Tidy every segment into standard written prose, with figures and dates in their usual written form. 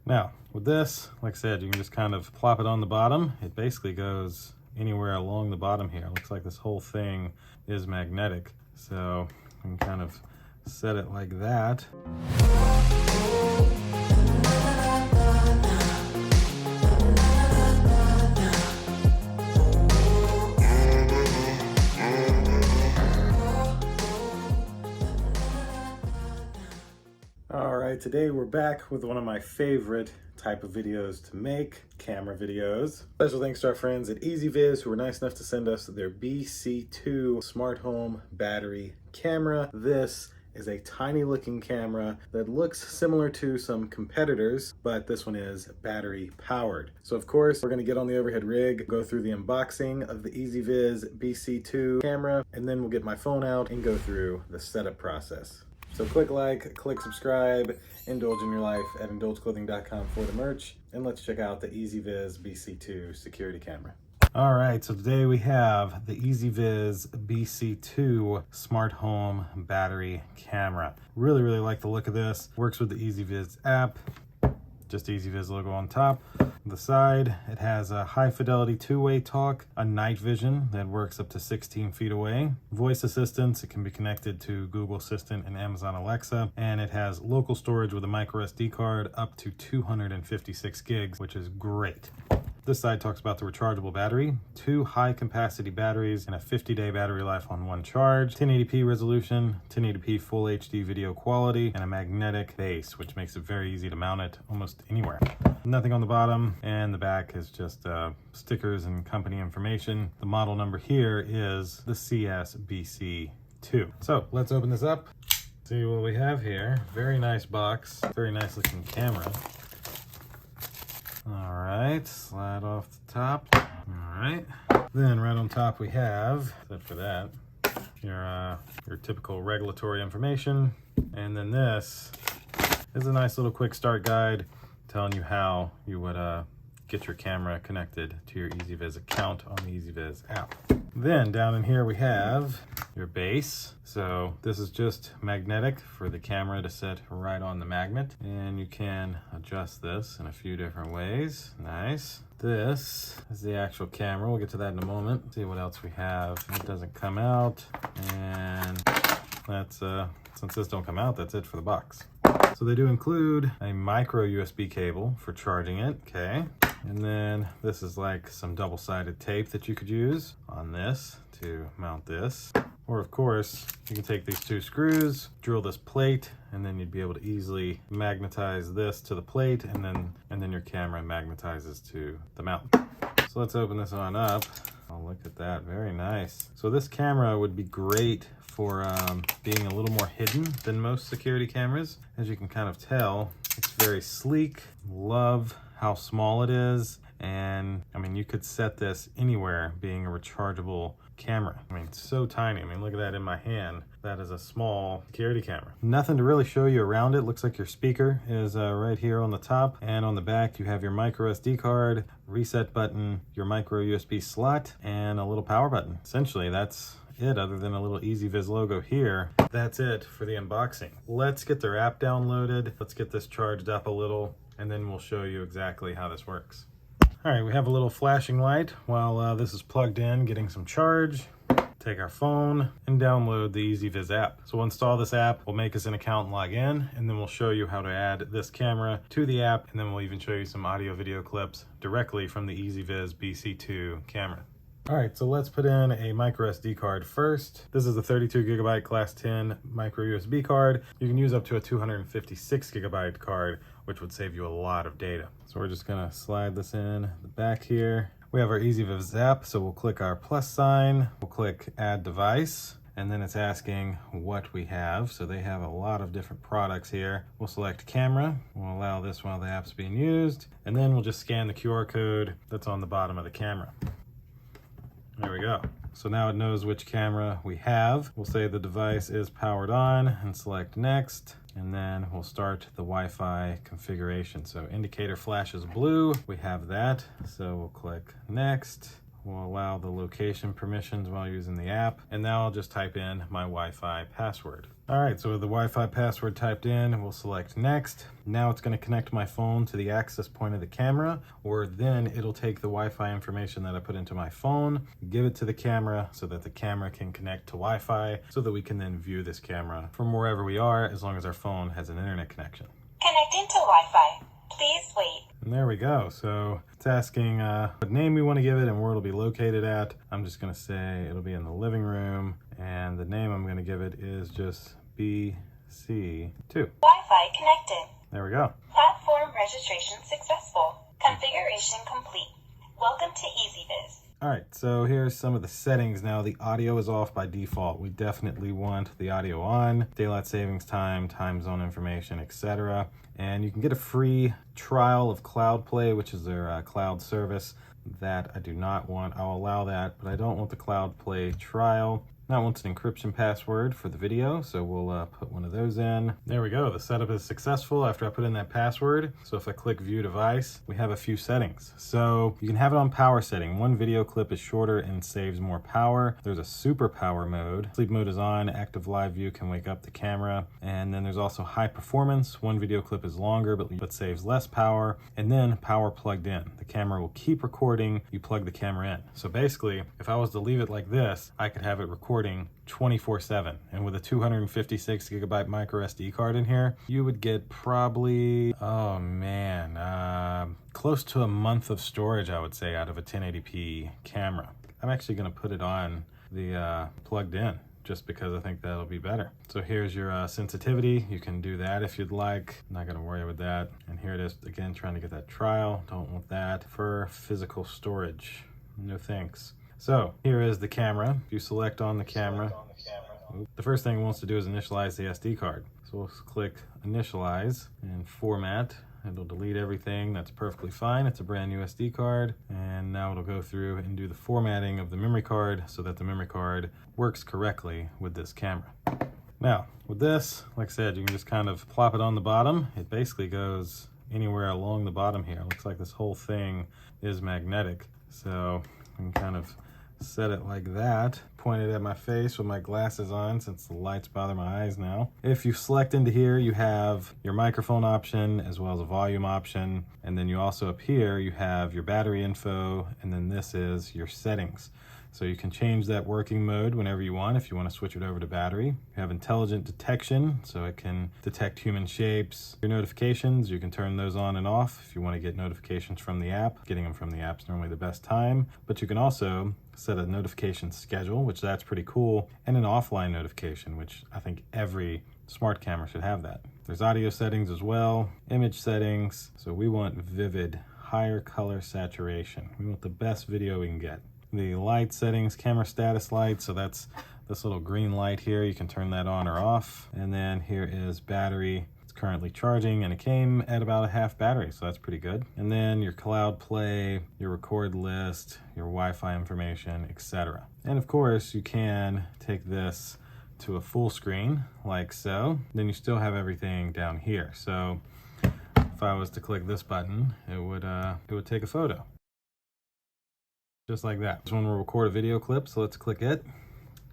Now, with this, like I said, you can just kind of plop it on the bottom. It basically goes anywhere along the bottom here. It looks like this whole thing is magnetic. So you can kind of set it like that. All right, today we're back with one of my favorite type of videos to make, camera videos. Special thanks to our friends at EZVIZ who were nice enough to send us their BC2 smart home battery camera. This is a tiny looking camera that looks similar to some competitors, but this one is battery powered. So of course, we're gonna get on the overhead rig, go through the unboxing of the EZVIZ BC2 camera, and then we'll get my phone out and go through the setup process. So click like, click subscribe, indulge in your life at indulgeclothing.com for the merch, and let's check out the EZVIZ BC2 security camera. All right, so today we have the EZVIZ BC2 smart home battery camera. Really, really like the look of this. Works with the EZVIZ app. Just EZVIZ logo on top. On the side, it has a high fidelity two-way talk, a night vision that works up to 16 feet away, voice assistance, it can be connected to Google Assistant and Amazon Alexa, and it has local storage with a micro SD card up to 256 gigs, which is great. This side talks about the rechargeable battery, 2 high capacity batteries and a 50-day battery life on one charge, 1080p resolution, 1080p full HD video quality, and a magnetic base, which makes it very easy to mount it almost anywhere. Nothing on the bottom, and the back is just stickers and company information. The model number here is the CS-BC2. So let's open this up, see what we have here. Very nice box, very nice looking camera. All right, slide off the top. All right, then right on top we have, except for that, your typical regulatory information. And then this is a nice little quick start guide telling you how you would get your camera connected to your EZVIZ account on the EZVIZ app. Then down in here we have your base. So this is just magnetic for the camera to sit right on the magnet, and you can adjust this in a few different ways. Nice. This is the actual camera. We'll get to that in a moment. See what else we have. It doesn't come out, and that's since this don't come out, that's it for the box. So they do include a micro USB cable for charging it, okay? And then this is like some double-sided tape that you could use on this to mount this. Or of course, you can take these 2 screws, drill this plate, and then you'd be able to easily magnetize this to the plate, and then your camera magnetizes to the mount. So let's open this on up. Oh, look at that, very nice. So this camera would be great for being a little more hidden than most security cameras. As you can kind of tell, it's very sleek. Love how small it is. And I mean, you could set this anywhere being a rechargeable camera. I mean, it's so tiny. I mean, look at that in my hand. That is a small security camera. Nothing to really show you around it. Looks like your speaker is right here on the top, and on the back you have your micro SD card, reset button, your micro USB slot, and a little power button. Essentially, that's it, other than a little EZVIZ logo here. That's it for the unboxing. Let's get their app downloaded. Let's get this charged up a little, and then we'll show you exactly how this works. All right, we have a little flashing light while this is plugged in, getting some charge. Take our phone and download the EZVIZ app. So we'll install this app, we'll make us an account and log in, and then we'll show you how to add this camera to the app, and then we'll even show you some audio video clips directly from the EZVIZ BC2 camera. All right, so let's put in a micro SD card first. This is a 32 gigabyte class 10 micro USB card. You can use up to a 256 gigabyte card, which would save you a lot of data. So we're just gonna slide this in the back here. We have our EZVIZ app, so we'll click our plus sign, we'll click add device, and then it's asking what we have. So they have a lot of different products here. We'll select camera, we'll allow this while the app's being used, and then we'll just scan the QR code that's on the bottom of the camera. There we go. So now it knows which camera we have. We'll say the device is powered on and select next, and then we'll start the Wi-Fi configuration. So indicator flashes blue, we have that. So we'll click next. We'll allow the location permissions while using the app. And now I'll just type in my Wi-Fi password. All right, so with the Wi-Fi password typed in, we'll select next. Now it's gonna connect my phone to the access point of the camera, or then it'll take the Wi-Fi information that I put into my phone, give it to the camera so that the camera can connect to Wi-Fi so that we can then view this camera from wherever we are as long as our phone has an internet connection. Connecting to Wi-Fi. Please wait. And there we go. So it's asking what name we want to give it and where it'll be located at. I'm just going to say it'll be in the living room, and the name I'm going to give it is just BC2. Wi-Fi connected. There we go. Platform registration successful. Configuration complete. Welcome to EZVIZ. All right, so here's some of the settings now. The audio is off by default. We definitely want the audio on, daylight savings time, time zone information, etc. And you can get a free trial of Cloud Play, which is their cloud service that I do not want. I'll allow that, but I don't want the Cloud Play trial. Now it wants an encryption password for the video, so we'll put one of those in. There we go, the setup is successful after I put in that password. So if I click view device, we have a few settings. So you can have it on power setting. One video clip is shorter and saves more power. There's a super power mode. Sleep mode is on, active live view can wake up the camera. And then there's also high performance. One video clip is longer but saves less power. And then power plugged in. The camera will keep recording, you plug the camera in. So basically, if I was to leave it like this, I could have it recording 24/7, and with a 256 gigabyte micro SD card in here, you would get probably, oh man, close to a month of storage, I would say, out of a 1080p camera. I'm actually going to put it on the plugged in just because I think that'll be better. So here's your sensitivity. You can do that if you'd like. I'm not going to worry with that. And here it is again, trying to get that trial. Don't want that. For physical storage, no thanks. So here is the camera. If you select on the camera, the first thing it wants to do is initialize the SD card. So we'll click initialize and format. It'll delete everything. That's perfectly fine. It's a brand new SD card. And now it'll go through and do the formatting of the memory card so that the memory card works correctly with this camera. Now with this, like I said, you can just kind of plop it on the bottom. It basically goes anywhere along the bottom here. It looks like this whole thing is magnetic. So you can kind of set it like that, point it at my face with my glasses on since the lights bother my eyes now. If you select into here, you have your microphone option as well as a volume option, and then you also up here you have your battery info, and then this is your settings. So you can change that working mode whenever you want if you want to switch it over to battery. You have intelligent detection, so it can detect human shapes. Your notifications, you can turn those on and off if you want to get notifications from the app. Getting them from the app is normally the best time, but you can also set a notification schedule, which that's pretty cool, and an offline notification, which I think every smart camera should have that. There's audio settings as well, image settings. So we want vivid, higher color saturation. We want the best video we can get. The light settings, camera status light, so that's this little green light here. You can turn that on or off. And then here is battery. It's currently charging, and it came at about a half battery, so that's pretty good. And then your Cloud Play, your record list, your Wi-Fi information, etc. And of course, you can take this to a full screen like so. Then you still have everything down here. So if I was to click this button, it would take a photo. Just like that. This one will record a video clip, so let's click it.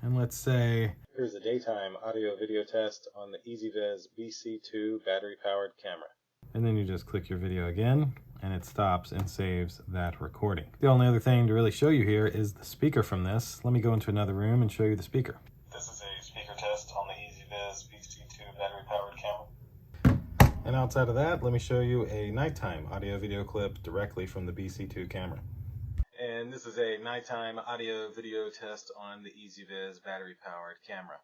And let's say, here's a daytime audio video test on the EZVIZ BC2 battery-powered camera. And then you just click your video again, and it stops and saves that recording. The only other thing to really show you here is the speaker from this. Let me go into another room and show you the speaker. This is a speaker test on the EZVIZ BC2 battery-powered camera. And outside of that, let me show you a nighttime audio video clip directly from the BC2 camera. And this is a nighttime audio video test on the EZVIZ battery-powered camera.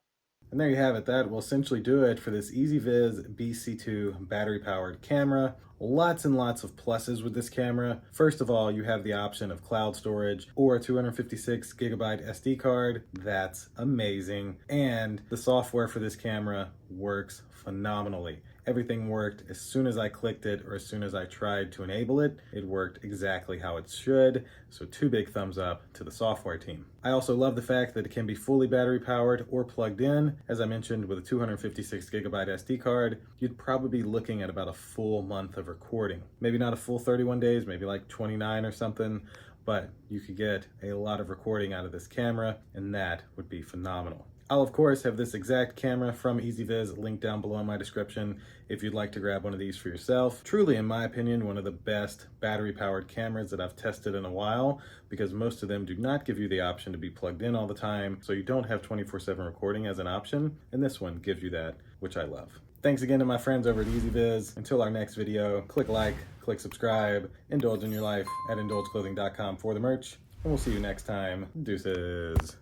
And there you have it. That will essentially do it for this EZVIZ BC2 battery-powered camera. Lots and lots of pluses with this camera. First of all, you have the option of cloud storage or a 256 gigabyte SD card. That's amazing. And the software for this camera works phenomenally. Everything worked as soon as I clicked it or as soon as I tried to enable it. It worked exactly how it should. So 2 big thumbs up to the software team. I also love the fact that it can be fully battery powered or plugged in. As I mentioned, with a 256 gigabyte SD card, you'd probably be looking at about a full month of recording. Maybe not a full 31 days, maybe like 29 or something, but you could get a lot of recording out of this camera, and that would be phenomenal. I'll of course have this exact camera from EZVIZ linked down below in my description if you'd like to grab one of these for yourself. Truly, in my opinion, one of the best battery-powered cameras that I've tested in a while, because most of them do not give you the option to be plugged in all the time, so you don't have 24/7 recording as an option, and this one gives you that, which I love. Thanks again to my friends over at EZVIZ. Until our next video, click like, click subscribe, indulge in your life at indulgeclothing.com for the merch, and we'll see you next time. Deuces.